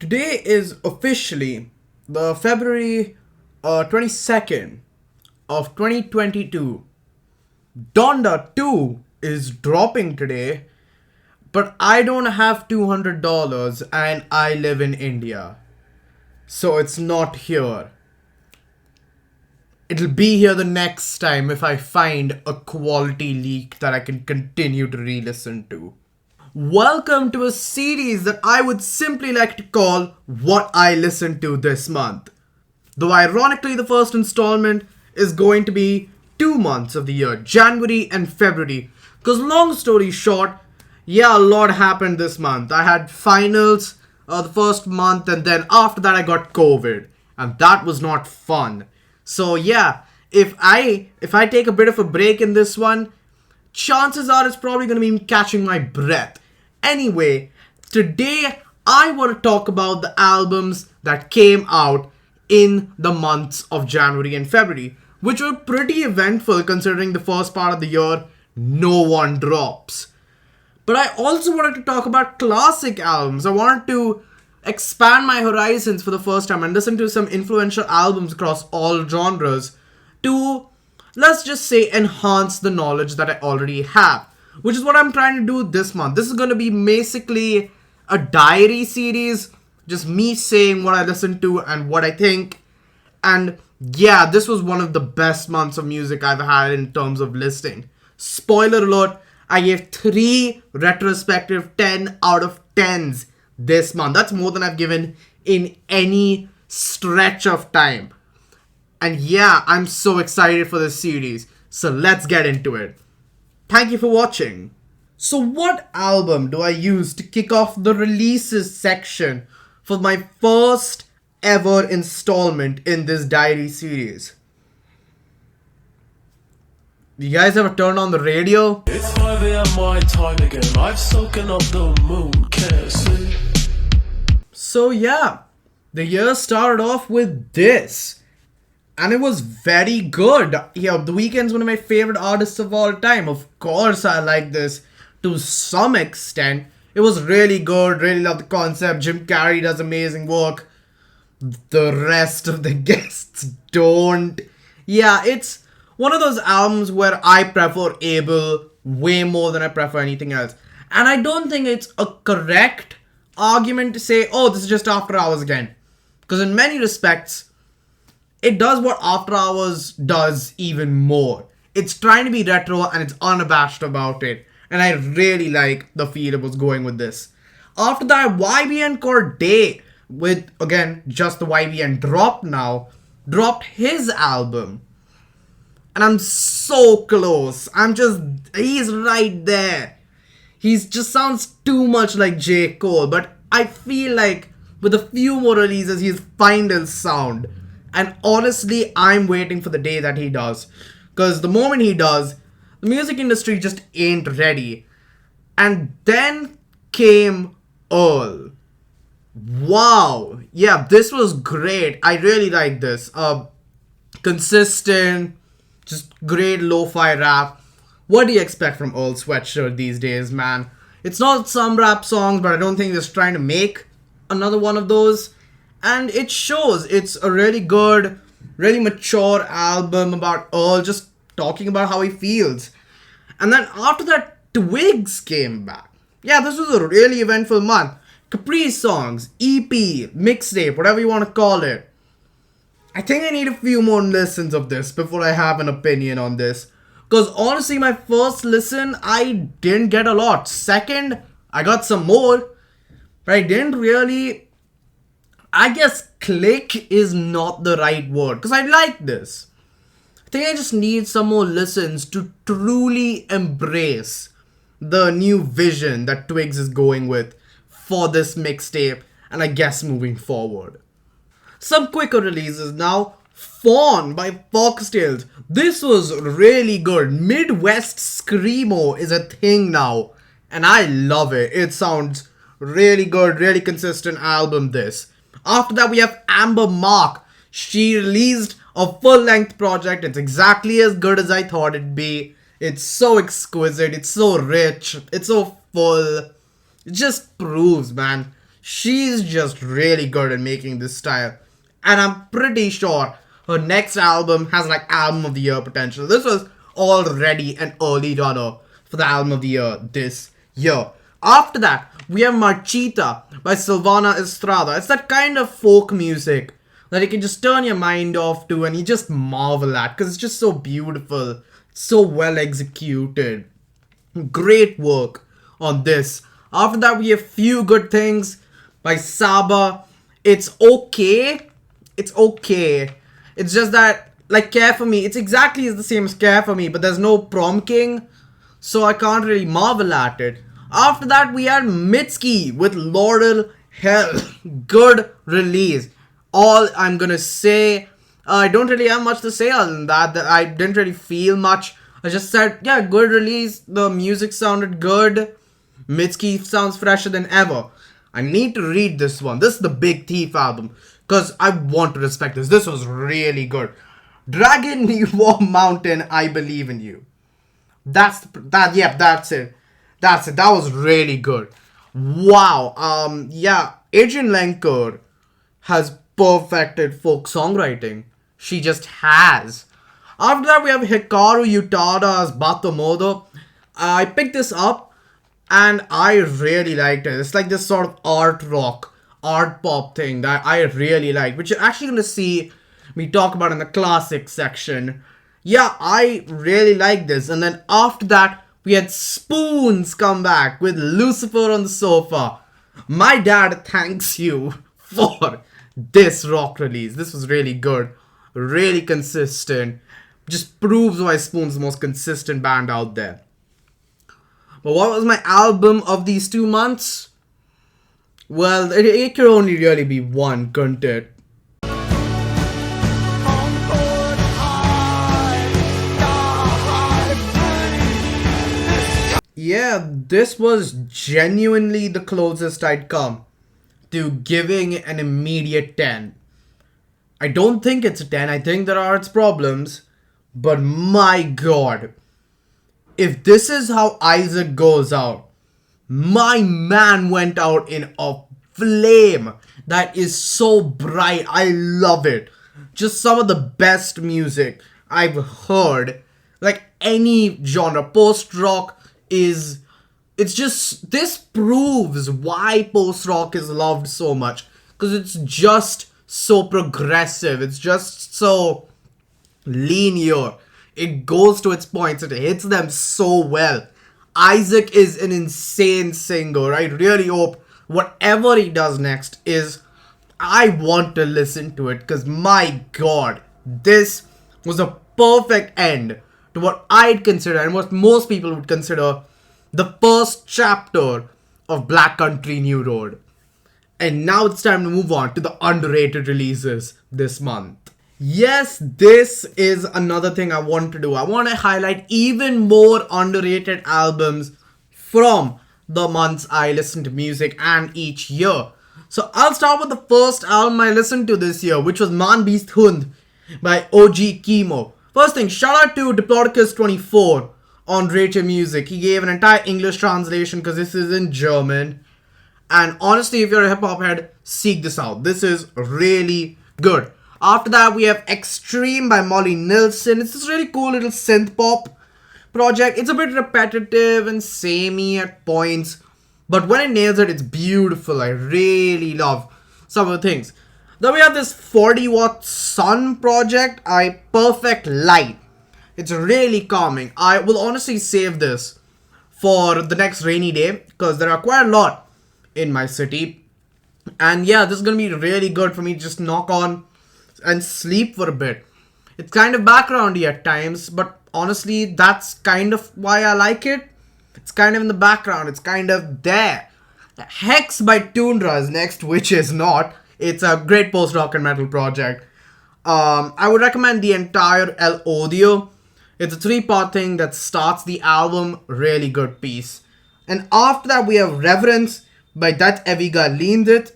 Today is officially the February 22nd of 2022. Donda 2 is dropping today, but I don't have $200 and I live in India. So it's not here. It'll be here the next time if I find a quality leak that I can continue to re-listen to. Welcome to a series that I would simply like to call What I Listened to This Month. Though ironically the first installment is going to be 2 months of the year, January and February. Because long story short, a lot happened this month. I had finals the first month, and then after that I got COVID. And that was not fun. So if I take a bit of a break in this one, chances are it's probably going to be catching my breath. Anyway, today I want to talk about the albums that came out in the months of January and February, which were pretty eventful considering the first part of the year, no one drops. But I also wanted to talk about classic albums. I wanted to expand my horizons for the first time and listen to some influential albums across all genres to, let's just say, enhance the knowledge that I already have, which is what I'm trying to do this month. This is going to be basically a diary series, just me saying what I listen to and what I think. And this was one of the best months of music I've had in terms of listening. Spoiler alert, I gave 3 retrospective 10 out of 10s this month. That's more than I've given in any stretch of time. And I'm so excited for this series. So let's get into it. Thank you for watching. So what album do I use to kick off the releases section for my first ever installment in this diary series? You guys ever turn on the radio? It's 5 a.m. my time again. I've soaken up the moon, can't see. So the year started off with this. And it was very good. The Weeknd's one of my favorite artists of all time. Of course I like this to some extent. It was really good. Really love the concept. Jim Carrey does amazing work. The rest of the guests don't. It's one of those albums where I prefer Abel way more than I prefer anything else. And I don't think it's a correct argument to say, oh, this is just After Hours again. Because in many respects, it does what After Hours does even more. It's trying to be retro and it's unabashed about it. And I really like the feel it was going with this. After that, YBN Cordae, with, again, just the YBN dropped his album. And I'm so close. He's right there. He just sounds too much like J. Cole. But I feel like with a few more releases, he'll find his sound. And honestly, I'm waiting for the day that he does. Because the moment he does, the music industry just ain't ready. And then came Earl. Wow. This was great. I really like this. Consistent, just great lo-fi rap. What do you expect from Earl Sweatshirt these days, man? It's not some rap songs, but I don't think he's trying to make another one of those. And it shows. It's a really good, really mature album about Earl just talking about how he feels. And then after that, Twigs came back. This was a really eventful month. Capri Songs, EP, mixtape, whatever you want to call it. I think I need a few more listens of this before I have an opinion on this. Because honestly, my first listen, I didn't get a lot. Second, I got some more. But I didn't really... I guess click is not the right word. Because I like this. I think I just need some more listens to truly embrace the new vision that Twigs is going with for this mixtape. And I guess moving forward. Some quicker releases now. Fawn by Foxtails. This was really good. Midwest Screamo is a thing now. And I love it. It sounds really good. Really consistent album this. After that we have Amber Mark. She released a full-length project. It's exactly as good as I thought it'd be. It's so exquisite. It's so rich. It's so full. It just proves, man. She's just really good at making this style. And I'm pretty sure her next album has like album of the year potential. This was already an early runner for the album of the year this year. After that, we have Marchita by Silvana Estrada. It's that kind of folk music that you can just turn your mind off to and you just marvel at because it's just so beautiful, so well executed. Great work on this. After that, we have Few Good Things by Saba. It's okay. It's okay. It's just that, like, Care For Me, it's exactly the same as Care For Me, but there's no prom king, so I can't really marvel at it. After that, we had Mitski with Laurel. Hell, good release. All I'm gonna say, I don't really have much to say other than that. I didn't really feel much. I just said, yeah, good release. The music sounded good. Mitski sounds fresher than ever. I need to read this one. This is the Big Thief album. Because I want to respect this. This was really good. Dragon War Mountain, I Believe in You. That's it. That's it. That was really good. Wow. Yeah. Adrian Lenker has perfected folk songwriting. She just has. After that, we have Hikaru Utada's Batomodo. I picked this up and I really liked it. It's like this sort of art rock, art pop thing that I really like, which you're actually going to see me talk about in the classic section. Yeah, I really like this. And then after that, we had Spoons come back with Lucifer on the Sofa. My dad thanks you for this rock release. This was really good, really consistent. Just proves why Spoon's the most consistent band out there. But what was my album of these 2 months? Well, it could only really be one, couldn't it? Yeah, this was genuinely the closest I'd come to giving an immediate 10. I don't think it's a 10, I think there are its problems, but my god, if this is how Isaac goes out, my man went out in a flame that is so bright. I love it. Just some of the best music I've heard. Like any genre. Post-rock is... It's just... This proves why post-rock is loved so much. Because it's just so progressive. It's just so linear. It goes to its points. It hits them so well. Isaac is an insane singer. I really hope whatever he does next is... I want to listen to it because my god, this was a perfect end to what I'd consider and what most people would consider the first chapter of Black Country New Road. And now it's time to move on to the underrated releases this month. Yes, this is another thing I want to do. I want to highlight even more underrated albums from the months I listen to music and each year. So I'll start with the first album I listened to this year, which was Man Beast Hund by OG Chemo. First thing, shout out to Diplodocus24 on Rachel Music. He gave an entire English translation because this is in German. And honestly, if you're a hip-hop head, seek this out. This is really good. After that, we have Extreme by Molly Nilsson. It's this really cool little synth pop project. It's a bit repetitive and samey at points, but when it nails it, it's beautiful. I really love some of the things. Then we have this 40-watt sun project, Perfect Light. It's really calming. I will honestly save this for the next rainy day because there are quite a lot in my city. And yeah, this is going to be really good for me to just knock on and sleep for a bit. It's kind of backgroundy at times, but honestly, that's kind of why I like it. It's kind of in the background. It's kind of there. Hex by Tundra is next, which is not. It's a great post-rock and metal project. I would recommend the entire El Odio. It's a 3-part thing that starts the album. Really good piece. And after that, we have Reverence by Dat Eviga Leendit.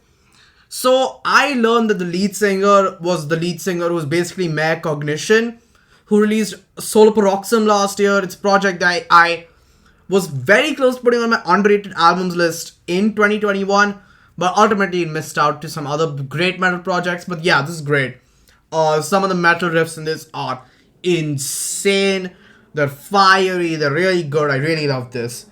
So I learned that the lead singer was the lead singer who was basically Mere Cognition, who released Solo Paroxysm last year. It's a project that I was very close to putting on my underrated albums list in 2021, but ultimately it missed out to some other great metal projects. But yeah, this is great. Some of the metal riffs in this are insane. They're fiery. They're really good. I really love this.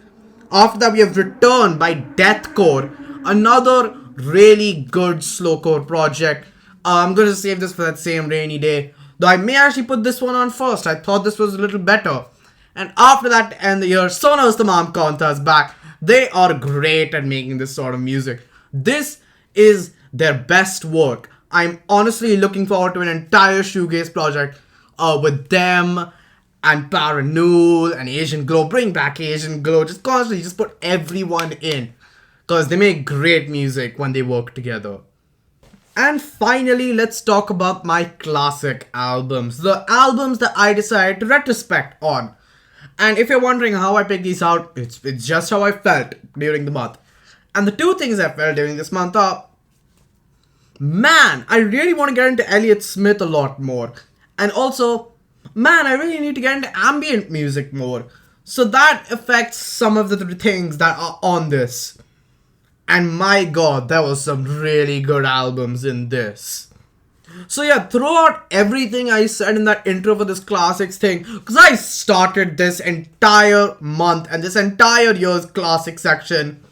After that, we have Return by Deathcore, another really good slowcore project. I'm gonna save this for that same rainy day. Though I may actually put this one on first. I thought this was a little better. And after that, to end the year, Sonos Tamam Konta is back. They are great at making this sort of music. This is their best work. I'm honestly looking forward to an entire shoegaze project with them and Paranul and Asian Glow. Bring back Asian Glow. Just constantly, just put everyone in. Because they make great music when they work together. And finally, let's talk about my classic albums. The albums that I decided to retrospect on. And if you're wondering how I picked these out, it's just how I felt during the month. And the two things I felt during this month are, man, I really want to get into Elliott Smith a lot more. And also, man, I really need to get into ambient music more. So that affects some of the things that are on this. And my god, there was some really good albums in this. So yeah, throw out everything I said in that intro for this classics thing, because I started this entire month and this entire year's classic section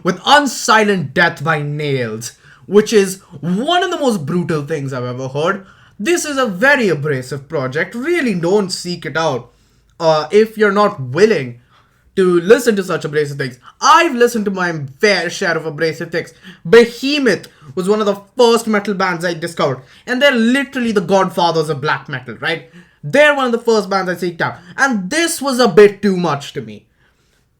with Unsilent Death by Nails, which is one of the most brutal things I've ever heard. This is a very abrasive project. Really don't seek it out if you're not willing to listen to such abrasive things. I've listened to my fair share of abrasive things. Behemoth was one of the first metal bands I discovered, and they're literally the godfathers of black metal, right? They're one of the first bands I seeked out, and this was a bit too much to me.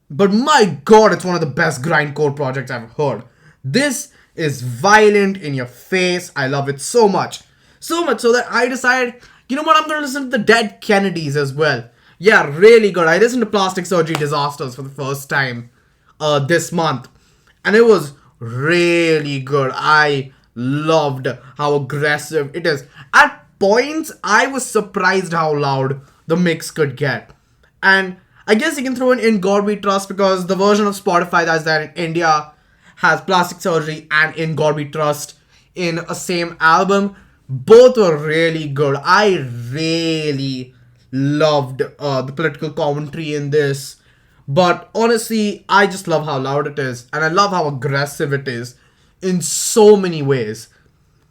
But my god, it's one of the best grindcore projects I've heard. This is violent, in your face. I love it so much. So much so that I decided, you know what, I'm gonna listen to the Dead Kennedys as well. Yeah, really good. I listened to Plastic Surgery Disasters for the first time this month. And it was really good. I loved how aggressive it is. At points, I was surprised how loud the mix could get. And I guess you can throw in God We Trust, because the version of Spotify that's there in India has Plastic Surgery and In God We Trust in a same album. Both were really good. I really loved the political commentary in this, but honestly, I just love how loud it is, and I love how aggressive it is in so many ways.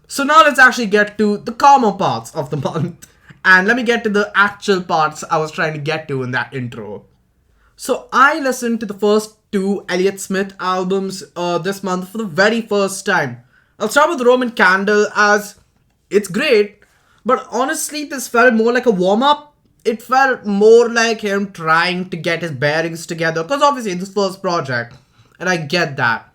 So now let's actually get to the calmer parts of the month, and let me get to the actual parts I was trying to get to in that intro. So I listened to the first two Elliott Smith albums this month for the very first time. I'll start with Roman Candle, as it's great, but honestly this felt more like a warm-up. It felt more like him trying to get his bearings together, because obviously it's his first project, and I get that.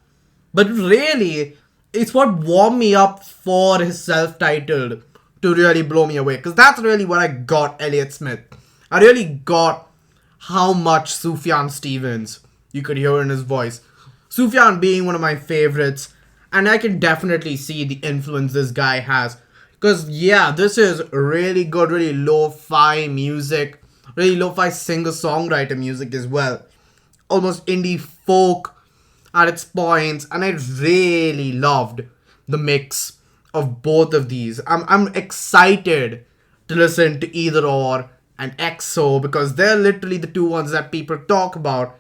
But really, it's what warmed me up for his self-titled to really blow me away, because that's really what I got Elliott Smith. I really got how much Sufjan Stevens you could hear in his voice. Sufjan being one of my favorites, and I can definitely see the influence this guy has. Because, yeah, this is really good, really lo-fi music. Really lo-fi singer-songwriter music as well. Almost indie folk at its points. And I really loved the mix of both of these. I'm excited to listen to Either Or and EXO, because they're literally the two ones that people talk about.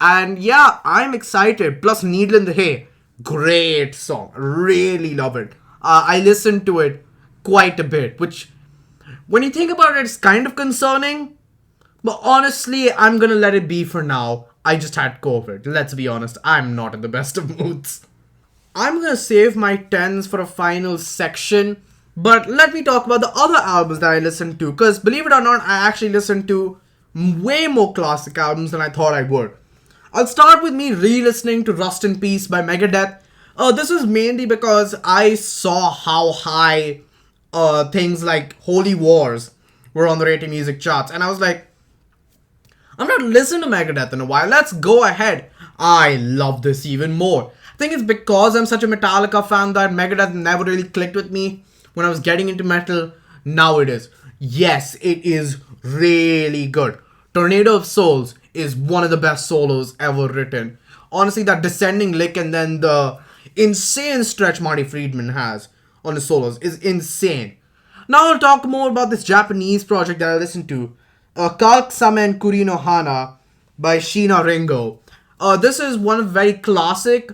And yeah, I'm excited. Plus, Needle in the Hay. Great song. Really love it. I listened to it quite a bit, which, when you think about it, it's kind of concerning. But honestly, I'm gonna let it be for now. I just had COVID. Let's be honest, I'm not in the best of moods. I'm gonna save my 10s for a final section. But let me talk about the other albums that I listened to. Because believe it or not, I actually listened to way more classic albums than I thought I would. I'll start with me re-listening to Rust in Peace by Megadeth. This was mainly because I saw how high things like Holy Wars were on the rated music charts, and I was like, I'm not listening to Megadeth in a while, let's go ahead. I love this even more. I think it's because I'm such a Metallica fan that Megadeth never really clicked with me when I was getting into metal. Now it is. Yes, it is really good. Tornado of Souls is one of the best solos ever written. Honestly, that descending lick and then the insane stretch Marty Friedman has on his solos is insane. Now I'll talk more about this Japanese project that I listened to, Kalk Samen Kurino Hana by Shina Ringo. This is one very classic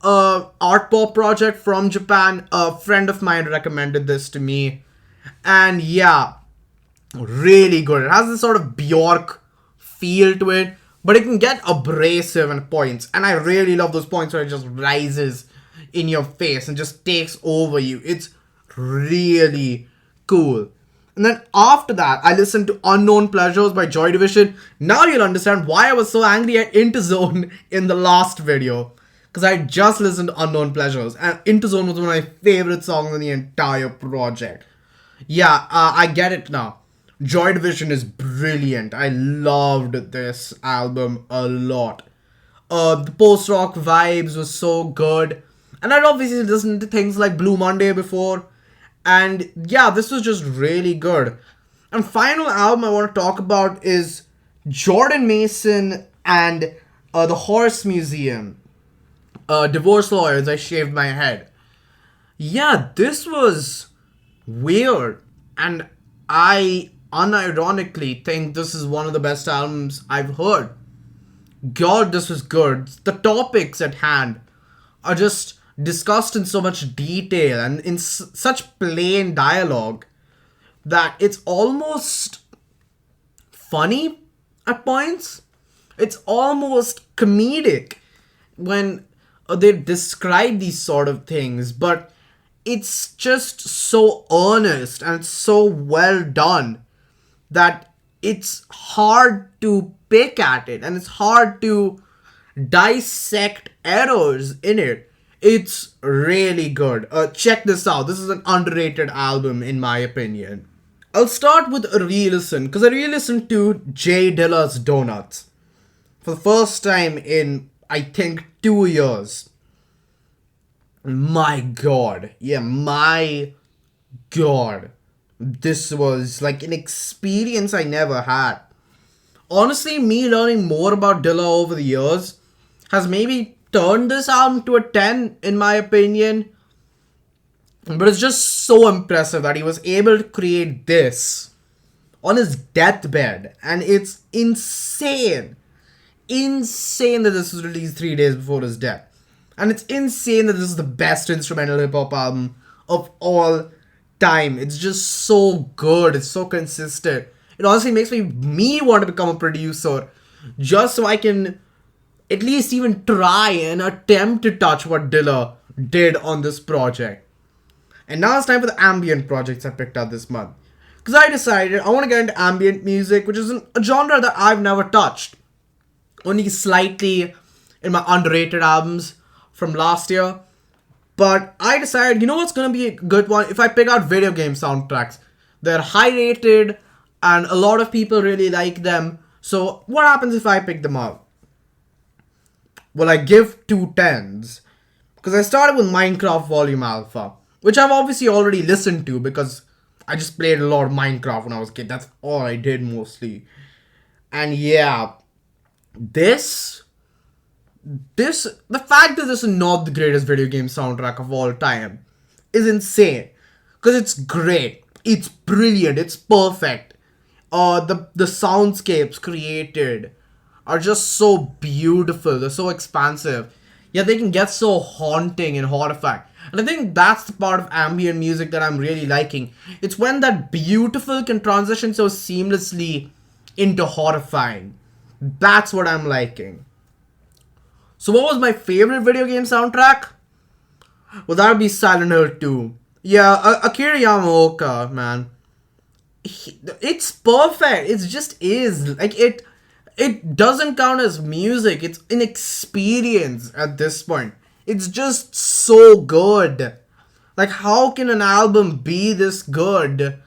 art pop project from Japan. A friend of mine recommended this to me, and yeah, really good. It has this sort of Bjork feel to it, but it can get abrasive in points, and I really love those points where it just rises in your face and just takes over you. It's really cool. And then after that, I listened to Unknown Pleasures by Joy Division. Now you'll understand why I was so angry at Into Zone in the last video. Because I just listened to Unknown Pleasures, and Into Zone was one of my favorite songs in the entire project. Yeah, I get it now. Joy Division is brilliant. I loved this album a lot. The post-rock vibes was so good. And I'd obviously listened to things like Blue Monday before. And yeah, this was just really good. And final album I want to talk about is Jordan Mason and The Horse Museum. Divorce Lawyers, I Shaved My Head. Yeah, this was weird. And I unironically think this is one of the best albums I've heard. God, this was good. The topics at hand are just discussed in so much detail and in such plain dialogue that it's almost funny at points. It's almost comedic when they describe these sort of things, but it's just so earnest and so well done that it's hard to pick at it and it's hard to dissect errors in it. It's really good. Check this out. This is an underrated album in my opinion. I'll start with a re-listen because I re-listened to Jay Dilla's Donuts for the first time in, I think, 2 years. My god. Yeah, my god. This was like an experience I never had. Honestly, me learning more about Dilla over the years has maybe turned this album to a 10 in my opinion. But it's just so impressive that he was able to create this on his deathbed. And it's insane. Insane that this was released 3 days before his death. And it's insane that this is the best instrumental hip-hop album of all time. It's just so good. It's so consistent. It honestly makes me want to become a producer just so I can at least even try and attempt to touch what Dilla did on this project. And now it's time for the ambient projects I picked up this month. Because I decided I want to get into ambient music, which is a genre that I've never touched. Only slightly in my underrated albums from last year. But I decided, you know what's going to be a good one? If I pick out video game soundtracks. They're high rated and a lot of people really like them. So what happens if I pick them up? Well, I give 2 10s. Because I started with Minecraft Volume Alpha, which I've obviously already listened to because I just played a lot of Minecraft when I was a kid. That's all I did mostly. And yeah, the fact that this is not the greatest video game soundtrack of all time is insane. Because it's great. It's brilliant. It's perfect. The soundscapes created are just so beautiful. They're so expansive. Yet they can get so haunting and horrifying. And I think that's the part of ambient music that I'm really liking. It's when that beautiful can transition so seamlessly into horrifying. That's what I'm liking. So what was my favorite video game soundtrack? Well, that would be Silent Hill 2. Yeah, Akira Yamaoka, man. It's perfect. It just is. Like, it doesn't count as music. It's an experience at this point. It's just so good. Like, how can an album be this good?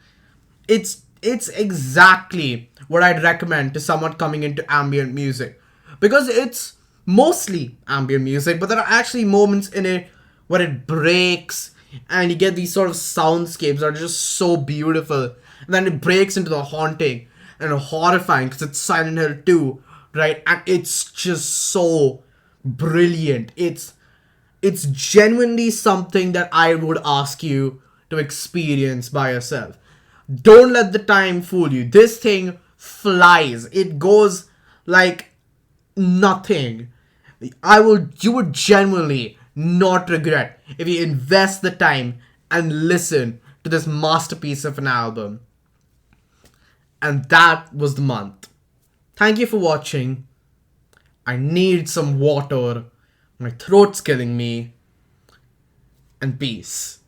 It's exactly what I'd recommend to someone coming into ambient music. Because it's mostly ambient music, but there are actually moments in it where it breaks and you get these sort of soundscapes that are just so beautiful. And then it breaks into the haunting and horrifying because it's Silent Hill 2, right? And it's just so brilliant. It's It's genuinely something that I would ask you to experience by yourself. Don't let the time fool you. This thing flies. It goes like nothing. You would genuinely not regret if you invest the time and listen to this masterpiece of an album. And that was the month. Thank you for watching. I need some water. My throat's killing me. And peace.